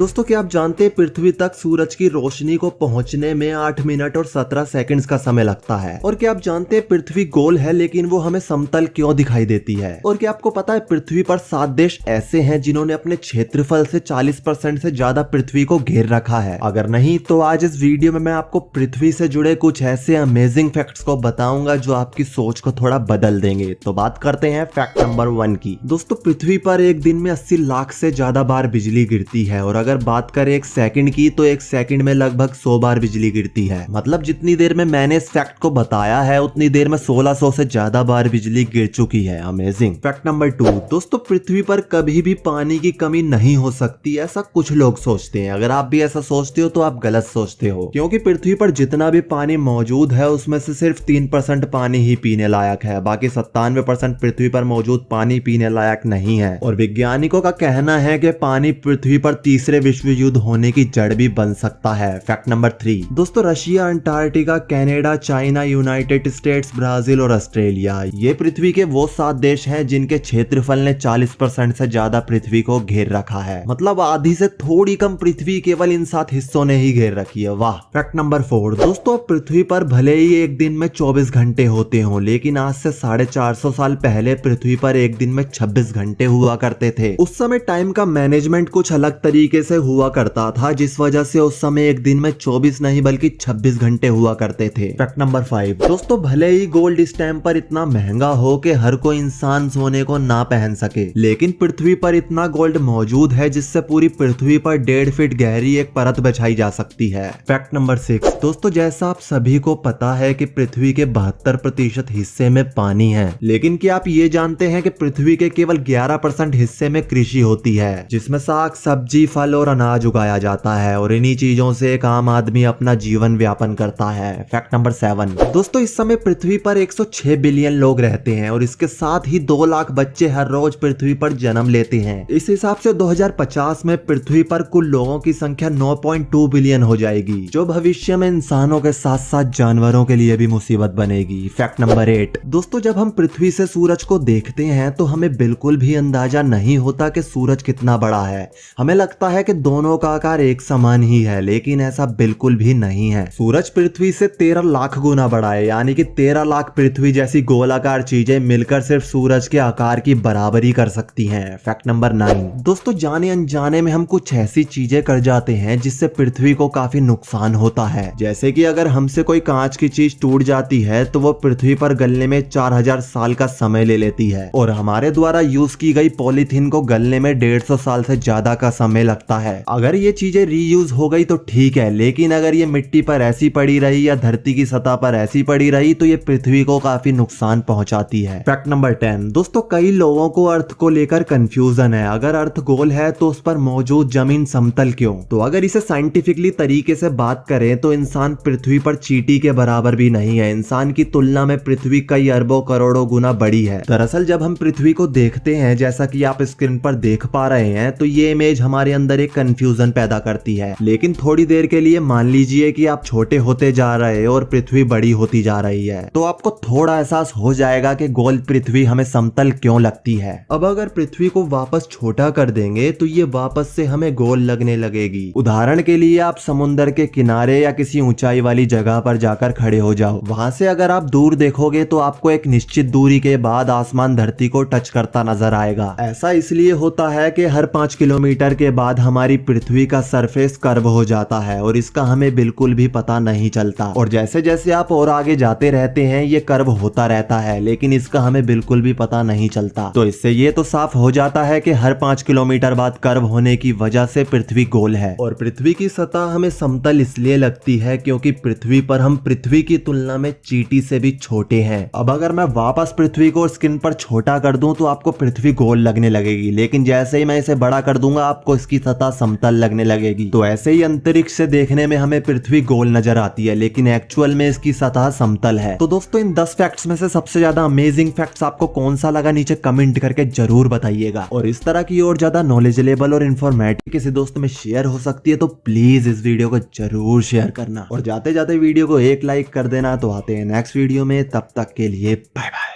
दोस्तों क्या आप जानते हैं पृथ्वी तक सूरज की रोशनी को पहुंचने में 8 मिनट और 17 सेकंड्स का समय लगता है। और क्या आप जानते हैं पृथ्वी गोल है लेकिन वो हमें समतल क्यों दिखाई देती है। और क्या आपको पता है पृथ्वी पर 7 देश ऐसे हैं जिन्होंने अपने क्षेत्रफल से 40% से ज्यादा पृथ्वी को घेर रखा है। अगर नहीं तो आज इस वीडियो में मैं आपको पृथ्वी से जुड़े कुछ ऐसे अमेजिंग फैक्ट्स को बताऊंगा जो आपकी सोच को थोड़ा बदल देंगे। तो बात करते हैं फैक्ट नंबर 1 की। दोस्तों पृथ्वी पर एक दिन में 80 लाख से ज्यादा बार बिजली गिरती है और अगर बात करें एक सेकंड की तो एक सेकंड में लगभग 100 बार बिजली गिरती है। मतलब जितनी देर में मैंने इस फैक्ट को बताया है उतनी देर में 1600 से ज्यादा बार बिजली गिर चुकी है। अमेजिंग। Fact number 2। दोस्तों पृथ्वी पर कभी भी पानी की कमी नहीं हो सकती ऐसा कुछ लोग सोचते हैं। अगर आप भी ऐसा सोचते हो तो आप गलत सोचते हो, क्योंकि पृथ्वी पर जितना भी पानी मौजूद है उसमें से सिर्फ 3% पानी ही पीने लायक है। बाकी 97% पृथ्वी पर मौजूद पानी पीने लायक नहीं है। और वैज्ञानिकों का कहना है कि पानी पृथ्वी पर तीसरे विश्व युद्ध होने की जड़ भी बन सकता है। Fact number 3। दोस्तों Russia, Antarctica, Canada, China, United states, Brazil और ऑस्ट्रेलिया ये पृथ्वी के वो 7 देश हैं जिनके क्षेत्रफल ने 40% से ज्यादा पृथ्वी को घेर रखा है। मतलब आधी से थोड़ी कम पृथ्वी केवल इन 7 हिस्सों ने ही घेर रखी है। वाह। Fact number 4। दोस्तों पृथ्वी पर भले ही एक दिन में 24 घंटे होते हो लेकिन आज से 450 साल पहले पृथ्वी पर एक दिन में 26 घंटे हुआ करते थे। उस समय टाइम का मैनेजमेंट कुछ अलग तरीके से हुआ करता था जिस वजह से उस समय एक दिन में 24 नहीं बल्कि 26 घंटे हुआ करते थे। Fact number 5। दोस्तों भले ही गोल्ड इस टाइम पर इतना महंगा हो कि हर कोई इंसान सोने को ना पहन सके, लेकिन पृथ्वी पर इतना गोल्ड मौजूद है जिससे पूरी पृथ्वी पर 1.5 फीट गहरी एक परत बिछाई जा सकती है। Fact number 6। दोस्तों जैसा आप सभी को पता है कि पृथ्वी के 72% हिस्से में पानी है, लेकिन क्या आप ये जानते हैं कि पृथ्वी के केवल 11% हिस्से में कृषि होती है जिसमें साग सब्जी फल और अनाज उगाया जाता है और इन्हीं चीजों से एक आम आदमी अपना जीवन व्यापन करता है। Fact number 7। दोस्तों इस समय पृथ्वी पर 106 बिलियन लोग रहते हैं और इसके साथ ही 2 लाख बच्चे हर रोज पृथ्वी पर जन्म लेते हैं। इस हिसाब से 2050 में पृथ्वी पर कुल लोगों की संख्या 9.2 बिलियन हो जाएगी, जो भविष्य में इंसानों के साथ साथ जानवरों के लिए भी मुसीबत बनेगी। Fact number 8। दोस्तों जब हम पृथ्वी से सूरज को देखते हैं तो हमें बिल्कुल भी अंदाजा नहीं होता कि सूरज कितना बड़ा है। हमें लगता है कि दोनों का आकार एक समान ही है, लेकिन ऐसा बिल्कुल भी नहीं है। सूरज पृथ्वी से 13 लाख गुना बड़ा है, यानी कि 13 लाख पृथ्वी जैसी गोलाकार चीजें मिलकर सिर्फ सूरज के आकार की बराबरी कर सकती हैं। Fact number 9। दोस्तों जाने अनजाने में हम कुछ ऐसी चीजें कर जाते हैं जिससे पृथ्वी को काफी नुकसान होता है। जैसे कि अगर हमसे कोई कांच की चीज टूट जाती है तो वो पृथ्वी पर गलने में 4000 साल का समय ले लेती है और हमारे द्वारा यूज की गई पॉलीथीन को गलने में 150 साल से ज्यादा का समय लगता है। अगर ये चीजें रीयूज हो गई तो ठीक है, लेकिन अगर ये मिट्टी पर ऐसी पड़ी रही या धरती की सतह पर ऐसी पड़ी रही तो ये पृथ्वी को काफी नुकसान पहुंचाती है। Fact number 10। दोस्तों कई लोगों को अर्थ को लेकर कंफ्यूजन है। अगर अर्थ गोल है तो उस पर मौजूद जमीन समतल क्यों? तो अगर इसे साइंटिफिकली तरीके से बात करें तो इंसान पृथ्वी पर चींटी के बराबर भी नहीं है। इंसान की तुलना में पृथ्वी कई अरबों करोड़ों गुना बड़ी है। दरअसल जब हम पृथ्वी को देखते हैं जैसा कि आप स्क्रीन पर देख पा रहे हैं तो ये इमेज हमारे अंदर एक कंफ्यूजन पैदा करती है, लेकिन थोड़ी देर के लिए मान लीजिए कि आप छोटे होते जा रहे हैं और पृथ्वी बड़ी होती जा रही है तो आपको थोड़ा एहसास हो जाएगा कि गोल पृथ्वी हमें समतल क्यों लगती है। अब अगर पृथ्वी को वापस छोटा कर देंगे तो ये वापस से हमें गोल लगने लगेगी। उदाहरण के लिए आप समुद्र के किनारे या किसी ऊंचाई वाली जगह पर जाकर खड़े हो जाओ। वहां से अगर आप दूर देखोगे तो आपको एक निश्चित दूरी के बाद आसमान धरती को टच करता नजर आएगा। ऐसा इसलिए होता है कि हर 5 किलोमीटर के बाद हमारी पृथ्वी का सरफेस कर्व हो जाता है और इसका हमें बिल्कुल भी पता नहीं चलता। और जैसे जैसे आप और आगे जाते रहते हैं ये कर्व होता रहता है, लेकिन इसका हमें बिल्कुल भी पता नहीं चलता। तो इससे ये तो साफ हो जाता है कि हर 5 किलोमीटर बाद कर्व होने की वजह से पृथ्वी गोल है। और पृथ्वी की सतह हमें समतल इसलिए लगती है क्योंकि पृथ्वी पर हम पृथ्वी की तुलना में चींटी से भी छोटे हैं। अब अगर मैं वापस पृथ्वी को स्क्रीन पर छोटा कर दूं तो आपको पृथ्वी गोल लगने लगेगी, लेकिन जैसे ही मैं इसे बड़ा कर दूंगा आपको इसकी सतह समतल लगने लगेगी। तो ऐसे ही अंतरिक्ष से देखने में हमें पृथ्वी गोल नजर आती है लेकिन एक्चुअल में इसकी सतह समतल है। तो दोस्तों इन 10 फैक्ट्स में से सबसे ज्यादा अमेजिंग फैक्ट्स आपको कौन सा लगा नीचे कमेंट करके जरूर बताइएगा। और इस तरह की और ज्यादा नॉलेजेबल और इन्फॉर्मेटिव किसी दोस्त में शेयर हो सकती है तो प्लीज इस वीडियो को जरूर शेयर करना और जाते जाते वीडियो को एक लाइक कर देना। तो आते हैं नेक्स्ट वीडियो में, तब तक के लिए बाय बाय।